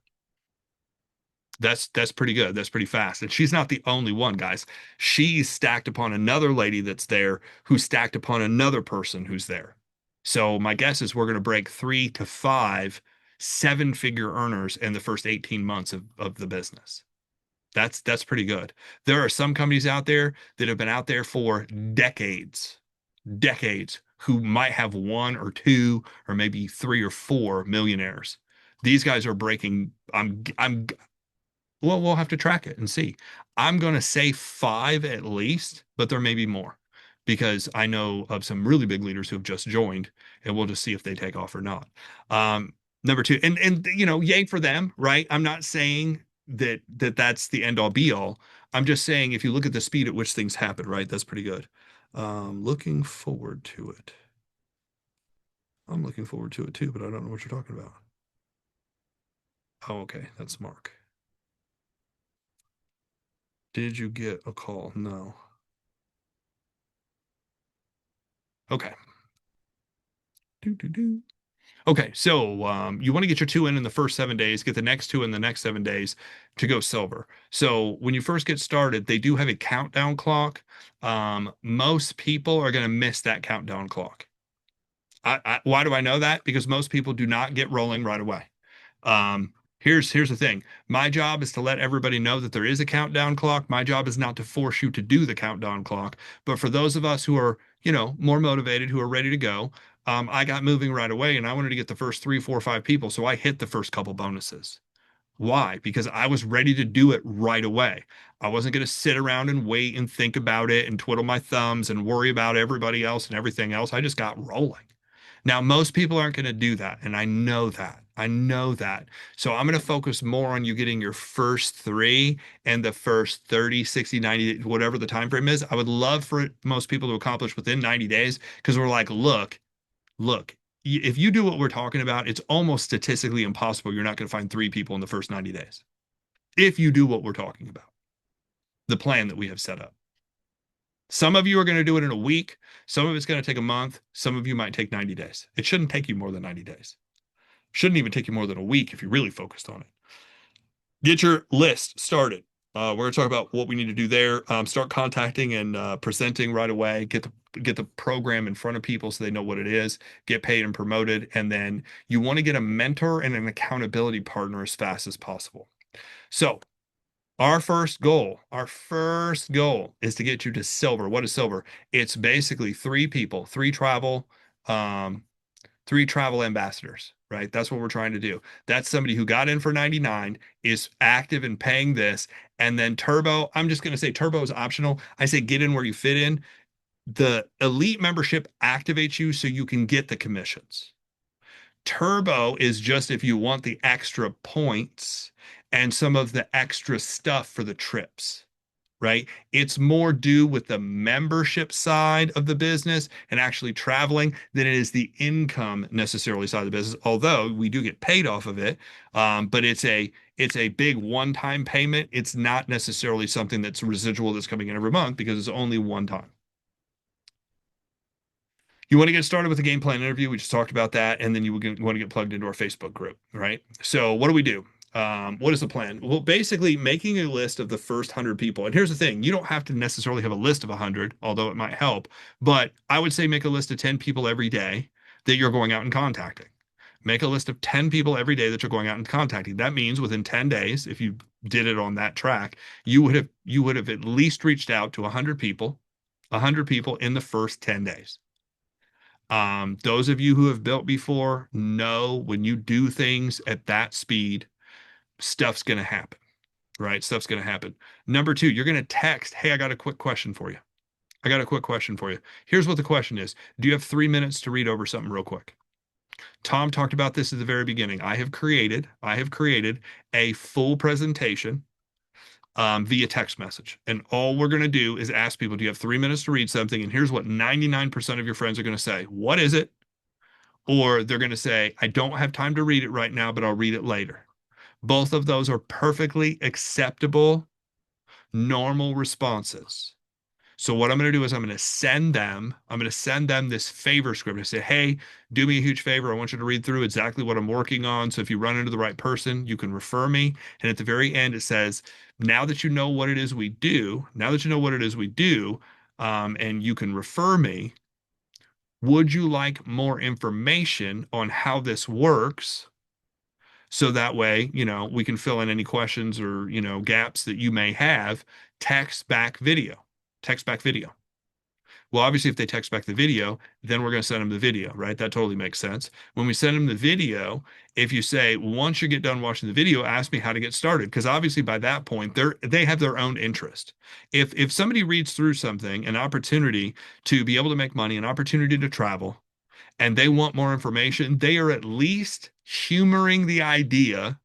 Speaker 1: That's pretty good. That's pretty fast. And she's not the only one, guys. She's stacked upon another lady that's there who's stacked upon another person who's there. So my guess is we're going to break 3 to 5 seven-figure earners in the first 18 months of the business. That's pretty good. There are some companies out there that have been out there for decades, who might have one or two or maybe 3 or 4 millionaires. These guys are breaking. Well, we'll have to track it and see. I'm going to say 5 at least, but there may be more. because I know of some really big leaders who have just joined, and we'll just see if they take off or not. Number two, and yay for them, right? I'm not saying that's the end all be all. I'm just saying if you look at the speed at which things happen, right? That's pretty good. Looking forward to it. I'm looking forward to it too, but I don't know what you're talking about. Oh, okay, that's Mark. Did you get a call? No. Okay. Do, do, do. Okay, so you want to get your two in the first 7 days, get the next two in the next 7 days to go silver. So when you first get started, they do have a countdown clock. Most people are going to miss that countdown clock. Why do I know that? Because most people do not get rolling right away. Here's the thing. My job is to let everybody know that there is a countdown clock. My job is not to force you to do the countdown clock. But for those of us who are, more motivated, who are ready to go, I got moving right away and I wanted to get the first three, four, five people. So I hit the first couple bonuses. Why? Because I was ready to do it right away. I wasn't going to sit around and wait and think about it and twiddle my thumbs and worry about everybody else and everything else. I just got rolling. Now, most people aren't going to do that. And I know that. I know that. So I'm going to focus more on you getting your first three and the first 30, 60, 90, whatever the time frame is. I would love for most people to accomplish within 90 days because we're like, look, if you do what we're talking about, it's almost statistically impossible. You're not going to find three people in the first 90 days. If you do what we're talking about, the plan that we have set up. Some of you are going to do it in a week. Some of it's going to take a month. Some of you might take 90 days. It shouldn't take you more than 90 days. Shouldn't even take you more than a week if you're really focused on it. Get your list started. We're going to talk about what we need to do there. Start contacting and presenting right away. Get the program in front of people so they know what it is. Get paid and promoted, and then you want to get a mentor and an accountability partner as fast as possible. So our first goal is to get you to silver. What is silver? It's basically three people, um, three travel ambassadors, right? That's what we're trying to do. That's somebody who got in for 99, is active and paying this. And then turbo, I'm just going to say turbo is optional. I say get in where you fit in. The elite membership activates you so you can get the commissions. Turbo is just if you want the extra points and some of the extra stuff for the trips, right? It's more due with the membership side of the business and actually traveling than it is the income necessarily side of the business. Although we do get paid off of it, but it's a big one-time payment. It's not necessarily something that's residual that's coming in every month because it's only one time. You want to get started with a game plan interview. We just talked about that. And then you want to get plugged into our Facebook group, right? So what do we do? What is the plan? Well, basically making a list of the first 100 people. And here's the thing, you don't have to necessarily have a list of 100, although it might help. But I would say make a list of 10 people every day that you're going out and contacting. Make a list of 10 people every day that you're going out and contacting. That means within 10 days, if you did it on that track, you would have at least reached out to 100 people in the first 10 days. Those of you who have built before know when you do things at that speed, stuff's going to happen, right? Stuff's going to happen. Number two, you're going to text, hey, I got a quick question for you. I got a quick question for you. Here's what the question is. Do you have 3 minutes to read over something real quick? Tom talked about this at the very beginning. I have created a full presentation via text message. And all we're going to do is ask people, do you have 3 minutes to read something? And here's what 99% of your friends are going to say. What is it? Or they're going to say, I don't have time to read it right now, but I'll read it later. Both of those are perfectly acceptable, normal responses. So what I'm going to do is I'm going to send them this favor script. I say, hey, do me a huge favor. I want you to read through exactly what I'm working on. So if you run into the right person, you can refer me. And at the very end, it says, now that you know what it is we do, and you can refer me, would you like more information on how this works? So that way, we can fill in any questions or, gaps that you may have. Text back video. Text back video. Well, obviously, if they text back the video, then we're going to send them the video, right? That totally makes sense. When we send them the video, if you say, once you get done watching the video, ask me how to get started, because obviously by that point, they have their own interest. If somebody reads through something, an opportunity to be able to make money, an opportunity to travel, and they want more information, they are at least humoring the idea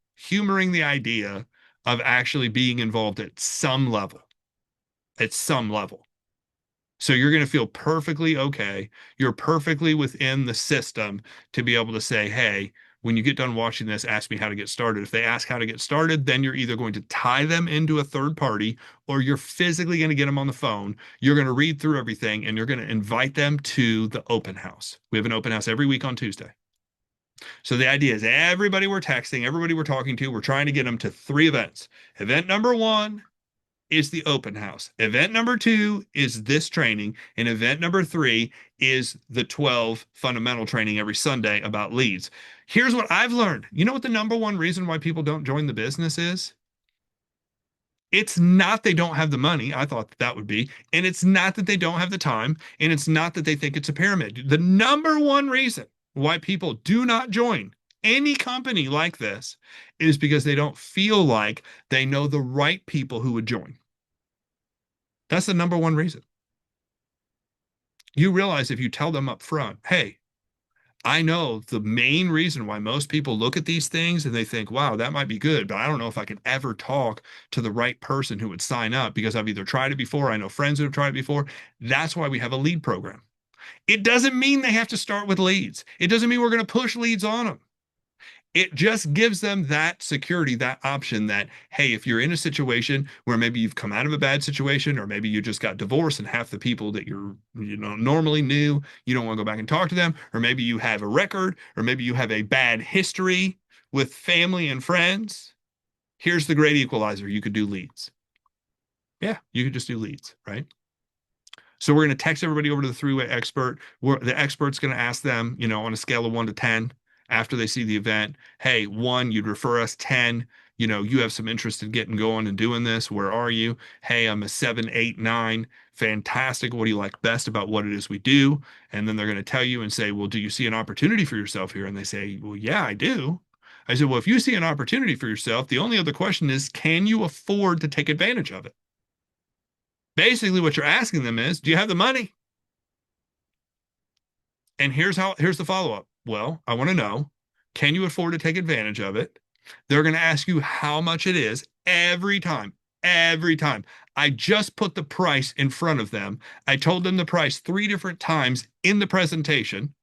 Speaker 1: of actually being involved at some level, at some level. So you're going to feel perfectly okay. You're perfectly within the system to be able to say, hey, when you get done watching this, ask me how to get started. If they ask how to get started, then you're either going to tie them into a third party or you're physically going to get them on the phone. You're going to read through everything and you're going to invite them to the open house. We have an open house every week on Tuesday. So the idea is everybody we're texting, everybody we're talking to, we're trying to get them to 3 events. Event number 1 is the open house. Event number 2 is this training. And event number 3 is the 12 fundamental training every Sunday about leads. Here's what I've learned. You know what the number one reason why people don't join the business is? It's not they don't have the money. I thought that would be. And it's not that they don't have the time. And it's not that they think it's a pyramid. The number one reason why people do not join any company like this is because they don't feel like they know the right people who would join. That's the number one reason. You realize if you tell them up front, hey, I know the main reason why most people look at these things and they think, wow, that might be good, but I don't know if I can ever talk to the right person who would sign up because I've either tried it before, I know friends who have tried it before. That's why we have a lead program. It doesn't mean they have to start with leads. It doesn't mean we're going to push leads on them. It just gives them that security, that option that, hey, if you're in a situation where maybe you've come out of a bad situation, or maybe you just got divorced and half the people that normally knew, you don't want to go back and talk to them, or maybe you have a record, or maybe you have a bad history with family and friends, here's the great equalizer. You could do leads. Yeah, you could just do leads, right? So we're going to text everybody over to the three-way expert. The expert's going to ask them, on a scale of 1 to 10, after they see the event, hey, 1, you'd refer us. 10, you have some interest in getting going and doing this. Where are you? Hey, I'm a 7, 8, 9. Fantastic. What do you like best about what it is we do? And then they're going to tell you and say, well, do you see an opportunity for yourself here? And they say, well, yeah, I do. I said, well, if you see an opportunity for yourself, the only other question is, can you afford to take advantage of it? Basically, what you're asking them is, do you have the money? And here's the follow-up. Well, I want to know, can you afford to take advantage of it? They're going to ask you how much it is every time. Every time. I just put the price in front of them. I told them the price 3 different times in the presentation,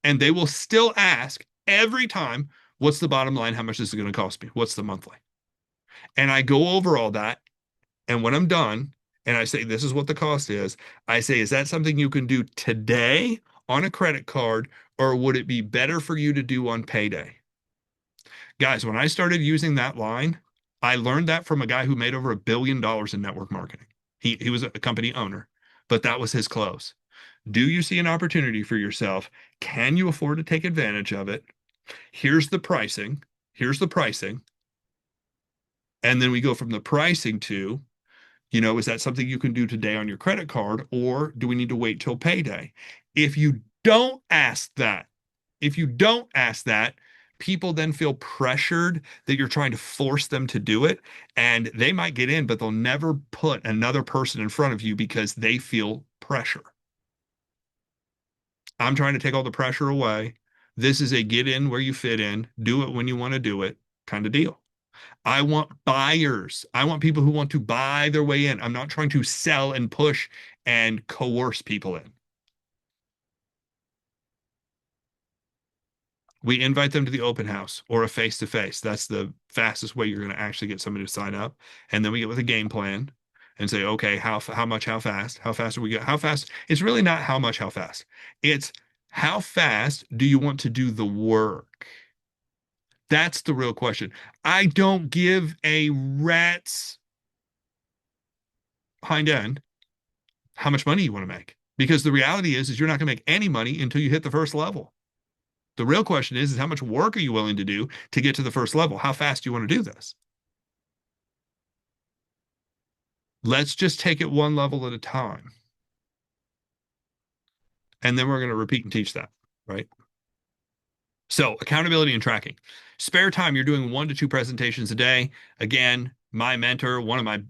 Speaker 1: and they will still ask every time, what's the bottom line? How much is it going to cost me? What's the monthly? And I go over all that. And when I'm done, and I say, this is what the cost is, I say, is that something you can do today on a credit card, or would it be better for you to do on payday? Guys, when I started using that line, I learned that from a guy who made over $1 billion in network marketing. He was a company owner, but that was his close. Do you see an opportunity for yourself? Can you afford to take advantage of it? Here's the pricing. Here's the pricing. And then we go from the pricing to, is that something you can do today on your credit card, or do we need to wait till payday? If you don't ask that, people then feel pressured that you're trying to force them to do it, and they might get in, but they'll never put another person in front of you because they feel pressure. I'm trying to take all the pressure away. This is a get in where you fit in, do it when you want to do it kind of deal. I want buyers. I want people who want to buy their way in. I'm not trying to sell and push and coerce people in. We invite them to the open house or a face-to-face. That's the fastest way you're going to actually get somebody to sign up. And then we get with a game plan and say, okay, how much, how fast? How fast are we going? How fast? It's really not how much, how fast. It's how fast do you want to do the work? That's the real question. I don't give a rat's hind end how much money you want to make, because the reality is you're not going to make any money until you hit the first level. The real question is how much work are you willing to do to get to the first level? How fast do you want to do this? Let's just take it one level at a time. And then we're going to repeat and teach that, right? So accountability and tracking. Spare time, you're doing 1 to 2 presentations a day. Again, my mentor, one of my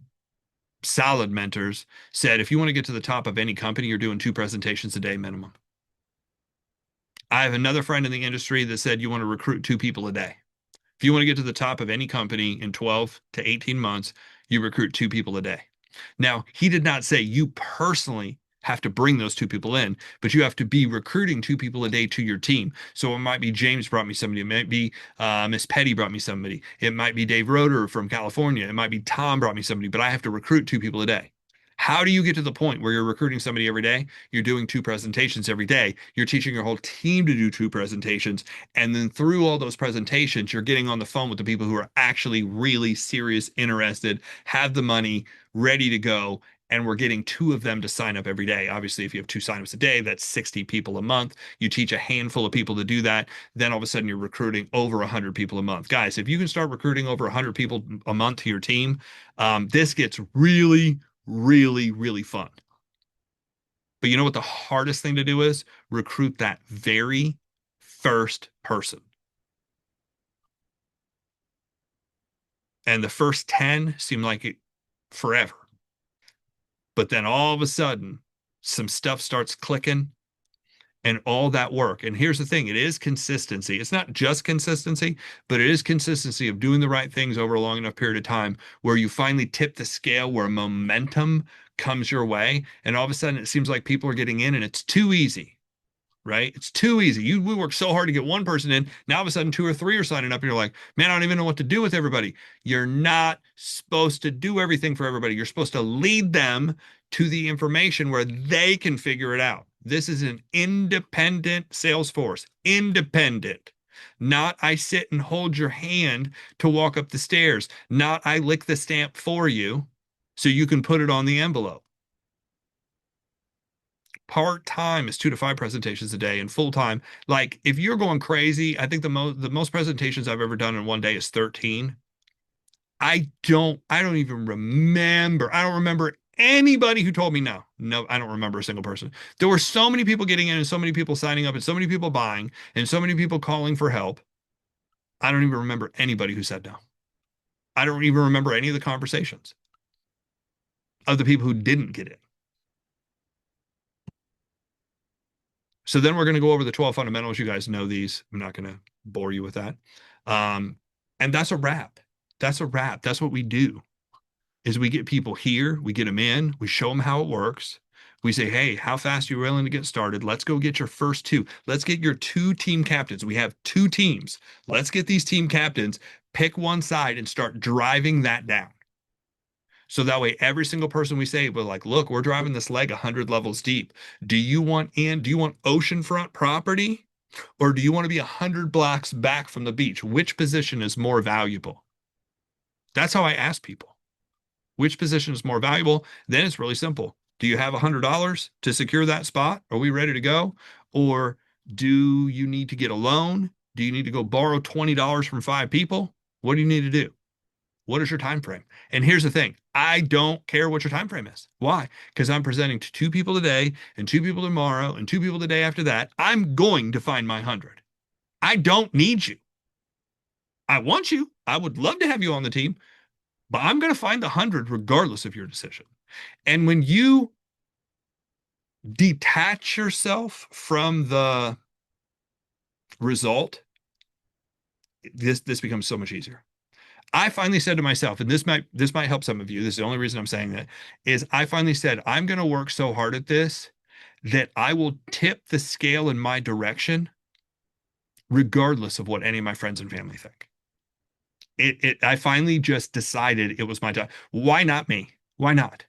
Speaker 1: solid mentors, said if you want to get to the top of any company, you're doing 2 presentations a day minimum. I have another friend in the industry that said you want to recruit 2 people a day. If you want to get to the top of any company in 12 to 18 months, you recruit 2 people a day. Now, he did not say you personally have to bring those 2 people in, but you have to be recruiting 2 people a day to your team. So it might be James brought me somebody. It might be Miss Petty brought me somebody. It might be Dave Roeder from California. It might be Tom brought me somebody, but I have to recruit 2 people a day. How do you get to the point where you're recruiting somebody every day? You're doing 2 presentations every day. You're teaching your whole team to do 2 presentations. And then through all those presentations, you're getting on the phone with the people who are actually really serious, interested, have the money, ready to go. And we're getting 2 of them to sign up every day. Obviously, if you have 2 signups a day, that's 60 people a month. You teach a handful of people to do that. Then all of a sudden, you're recruiting over 100 people a month. Guys, if you can start recruiting over 100 people a month to your team, this gets really, really, really fun. But you know what the hardest thing to do is? Recruit that very first person. And the first 10 seem like it forever. But then all of a sudden, some stuff starts clicking and all that work. And here's the thing, it is consistency. It's not just consistency, but it is consistency of doing the right things over a long enough period of time where you finally tip the scale, where momentum comes your way. And all of a sudden, it seems like people are getting in and it's too easy. Right? It's too easy. We work so hard to get one person in. Now all of a sudden 2 or 3 are signing up and you're like, man, I don't even know what to do with everybody. You're not supposed to do everything for everybody. You're supposed to lead them to the information where they can figure it out. This is an independent sales force. Independent. Not I sit and hold your hand to walk up the stairs. Not I lick the stamp for you so you can put it on the envelope. Part-time is 2 to 5 presentations a day, and full-time, like if you're going crazy, I think the most presentations I've ever done in one day is 13. I don't even remember. I don't remember anybody who told me no. No, I don't remember a single person. There were so many people getting in and so many people signing up and so many people buying and so many people calling for help. I don't even remember anybody who said no. I don't even remember any of the conversations of the people who didn't get in. So then we're going to go over the 12 fundamentals. You guys know these. I'm not going to bore you with that. Um, and that's a wrap. That's a wrap. That's what we do is we get people here, we get them in, we show them how it works. We say, hey, how fast are you willing to get started? Let's go get your first 2. Let's get your 2 team captains. We have 2 teams. Let's get these team captains, pick one side and start driving that down. So that way, every single person we say, we're like, look, we're driving this leg 100 levels deep. Do you want oceanfront property or do you want to be 100 blocks back from the beach? Which position is more valuable? That's how I ask people. Which position is more valuable? Then it's really simple. Do you have $100 to secure that spot? Are we ready to go? Or do you need to get a loan? Do you need to go borrow $20 from 5 people? What do you need to do? What is your time frame? And here's the thing. I don't care what your time frame is. Why? Because I'm presenting to 2 people today and 2 people tomorrow and 2 people the day after that. I'm going to find my 100. I don't need you. I want you. I would love to have you on the team, but I'm going to find the 100 regardless of your decision. And when you detach yourself from the result, this becomes so much easier. I finally said to myself, and this might help some of you. This is the only reason I'm saying that, is I finally said, I'm going to work so hard at this that I will tip the scale in my direction, regardless of what any of my friends and family think. I finally just decided it was my time. Why not me? Why not?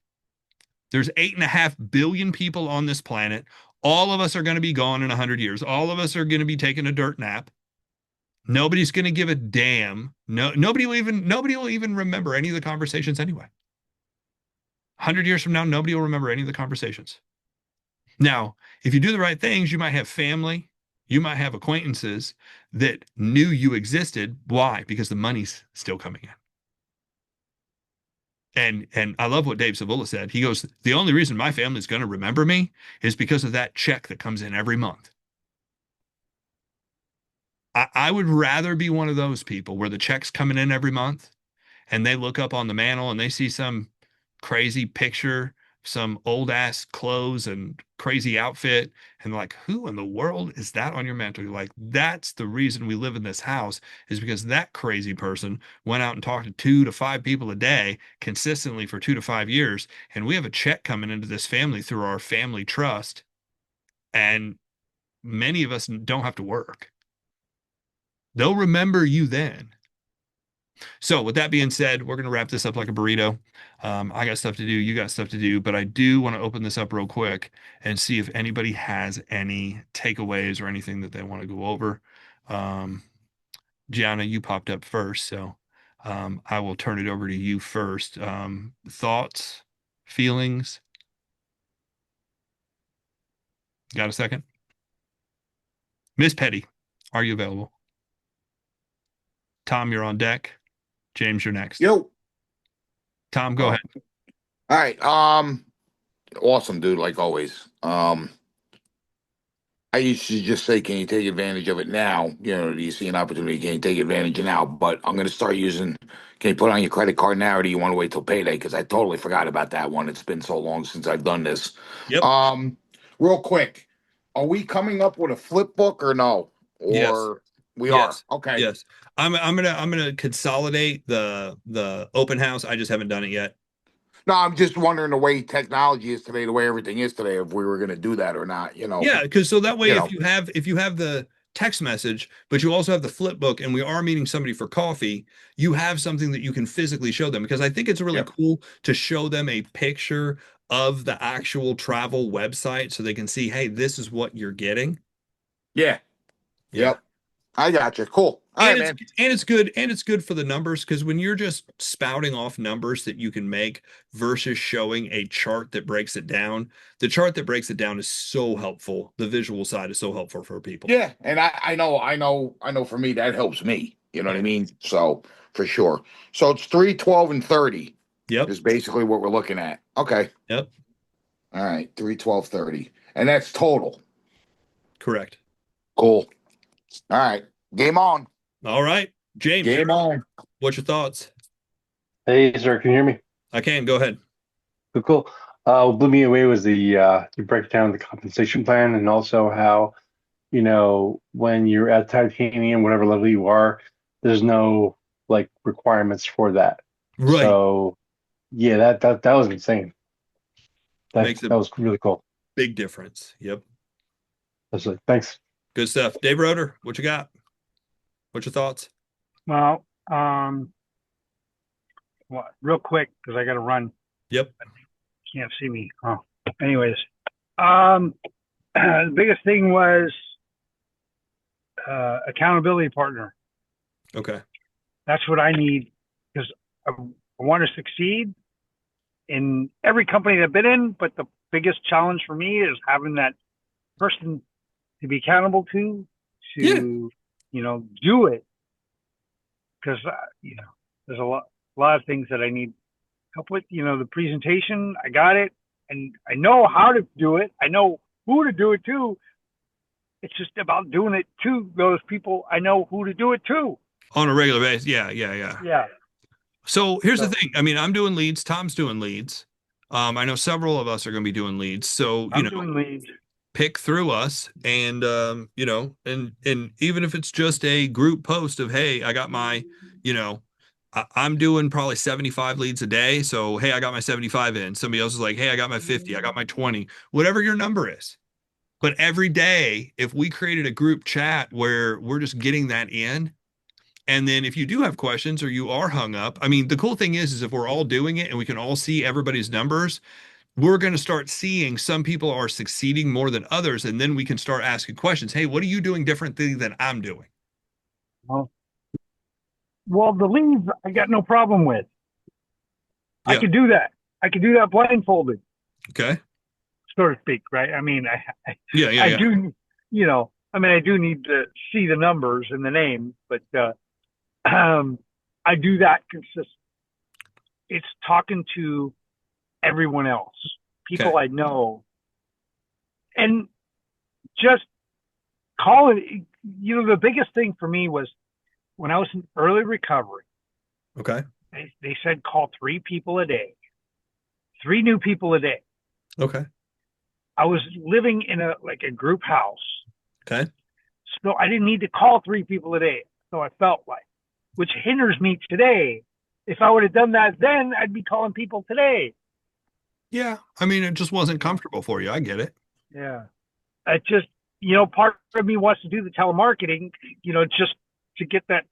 Speaker 1: There's 8.5 billion people on this planet. All of us are going to be gone in 100 years. All of us are going to be taking a dirt nap. Nobody's going to give a damn. No, nobody will even remember any of the conversations anyway. 100 years from now, nobody will remember any of the conversations. Now, if you do the right things, you might have family, you might have acquaintances that knew you existed. Why? Because the money's still coming in. And I love what Dave Civilla said. He goes, the only reason my family's going to remember me is because of that check that comes in every month. I would rather be one of those people where the check's coming in every month and they look up on the mantle and they see some crazy picture, some old ass clothes and crazy outfit, and like, who in the world is that on your mantle? You're like, that's the reason we live in this house, is because that crazy person went out and talked to 2 to 5 people a day consistently for 2 to 5 years, and we have a check coming into this family through our family trust, and many of us don't have to work. They'll remember you then. So, with that being said, we're going to wrap this up like a burrito. I got stuff to do, you got stuff to do, but I do want to open this up real quick and see if anybody has any takeaways or anything that they want to go over. Um, Gianna, you popped up first, so I will turn it over to you first. Thoughts, feelings? Got a second? Miss Petty, are you available? Tom, you're on deck. James, you're next.
Speaker 2: Yo.
Speaker 1: Tom, go
Speaker 2: Oh,
Speaker 1: ahead.
Speaker 2: all right. Awesome, dude, like always. I used to just say, can you take advantage of it now? Do you see an opportunity? Can you take advantage of now? But I'm going to start using, can you put it on your credit card now, or do you want to wait till payday? Because I totally forgot about that one. It's been so long since I've done this.
Speaker 1: Yep.
Speaker 2: Um, Real quick, are we coming up with a flip book or no?
Speaker 1: Yes.
Speaker 2: Or we are?
Speaker 1: Yes.
Speaker 2: Okay.
Speaker 1: Yes. I'm gonna consolidate the open house. I just haven't done it yet.
Speaker 2: No, I'm just wondering the way technology is today, the way everything is today, if we were going to do that or not.
Speaker 1: Yeah, because so that way
Speaker 2: You
Speaker 1: if
Speaker 2: know.
Speaker 1: you have the text message, but you also have the flip book and we are meeting somebody for coffee, you have something that you can physically show them because I think it's really
Speaker 2: Yep.
Speaker 1: cool to show them a picture of the actual travel website so they can see, hey, this is what you're getting.
Speaker 2: Yeah.
Speaker 1: Yeah.
Speaker 2: Yep. I got you. Cool. All
Speaker 1: And
Speaker 2: right,
Speaker 1: it's
Speaker 2: man.
Speaker 1: and it's good for the numbers because when you're just spouting off numbers that you can make versus showing a chart that breaks it down, the chart that breaks it down is so helpful. The visual side is so helpful for people.
Speaker 2: Yeah, and I know for me that helps me. You know what I
Speaker 1: Yeah.
Speaker 2: mean? So for sure. So it's 3, 12, and 30
Speaker 1: Yep.
Speaker 2: is basically what we're looking at. Okay.
Speaker 1: Yep.
Speaker 2: All right. 3, 12, 30. And that's total.
Speaker 1: Correct.
Speaker 2: Cool. All right. Game on.
Speaker 1: All right. James,
Speaker 2: Game on.
Speaker 1: what's your thoughts?
Speaker 3: Hey, sir, can you hear me?
Speaker 1: I can go ahead.
Speaker 3: Cool, cool. What blew me away was the you break down the compensation plan and also how, when you're at titanium, whatever level you are, there's no like requirements for that.
Speaker 1: Right.
Speaker 3: So yeah, that was insane. That
Speaker 1: Makes a
Speaker 3: that was really cool.
Speaker 1: big difference. Yep.
Speaker 3: That's like, thanks.
Speaker 1: Good stuff. Dave Roeder, what you got? What's your thoughts?
Speaker 4: Well, real quick because I got to run.
Speaker 1: Yep.
Speaker 4: Can't see me. Oh, anyways, um, the biggest thing was accountability partner.
Speaker 1: Okay.
Speaker 4: That's what I need because I want to succeed in every company that I've been in. But the biggest challenge for me is having that person to be accountable to
Speaker 1: Yeah.
Speaker 4: do it because there's a lot of things that I need help with. The presentation, I got it, and I know how to do it. I know who to do it to. It's just about doing it to those people I know who to do it to.
Speaker 1: On a regular basis. Yeah, yeah, yeah.
Speaker 4: Yeah.
Speaker 1: So here's the
Speaker 4: So
Speaker 1: thing. I mean, I'm doing leads, Tom's doing leads. I know several of us are going to be doing leads. So,
Speaker 4: I'm doing leads.
Speaker 1: pick through us and and even if it's just a group post of, hey, I got my, you know, I'm doing probably 75 leads a day. So, hey, I got my 75 in. Somebody else is like, hey, I got my 50, I got my 20, whatever your number is. But every day, if we created a group chat where we're just getting that in, and then if you do have questions or you are hung up, I mean, the cool thing is if we're all doing it and we can all see everybody's numbers, we're going to start seeing some people are succeeding more than others. And then we can start asking questions. Hey, what are you doing differently than I'm doing?
Speaker 4: Well, the leads I got no problem with. I
Speaker 1: Yeah.
Speaker 4: could do that. I could do that blindfolded,
Speaker 1: Okay.
Speaker 4: so to speak, right? I mean,
Speaker 1: Yeah. Yeah.
Speaker 4: I
Speaker 1: Yeah.
Speaker 4: do, I do need to see the numbers and the name, but I do that consistently. it's talking to everyone else, people
Speaker 1: Okay.
Speaker 4: I know, and just calling. You know, the biggest thing for me was when I was in early recovery.
Speaker 1: Okay.
Speaker 4: They said call 3 people a day, 3 new people a day.
Speaker 1: Okay.
Speaker 4: I was living in a group house,
Speaker 1: Okay.
Speaker 4: so I didn't need to call 3 people a day. So I felt like, which hinders me today. If I would have done that then, I'd be calling people today.
Speaker 1: Yeah. I mean, it just wasn't
Speaker 4: Yeah.
Speaker 1: comfortable for you. I get it.
Speaker 4: Yeah. I just, you know, part of me wants to do the telemarketing, you know, just to get that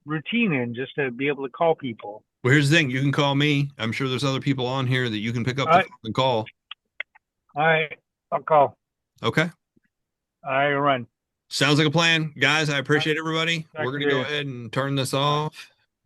Speaker 4: routine in, just to be able to call people.
Speaker 1: Well, here's the thing. You can call me. I'm sure there's other people on here that you can pick up
Speaker 4: All
Speaker 1: the
Speaker 4: right.
Speaker 1: phone and call.
Speaker 4: All right. I'll call.
Speaker 1: Okay.
Speaker 4: All right. Run.
Speaker 1: Sounds like a plan. Guys, I appreciate everybody.
Speaker 4: Talk
Speaker 1: We're
Speaker 4: to
Speaker 1: going to go
Speaker 4: you.
Speaker 1: ahead and turn this off.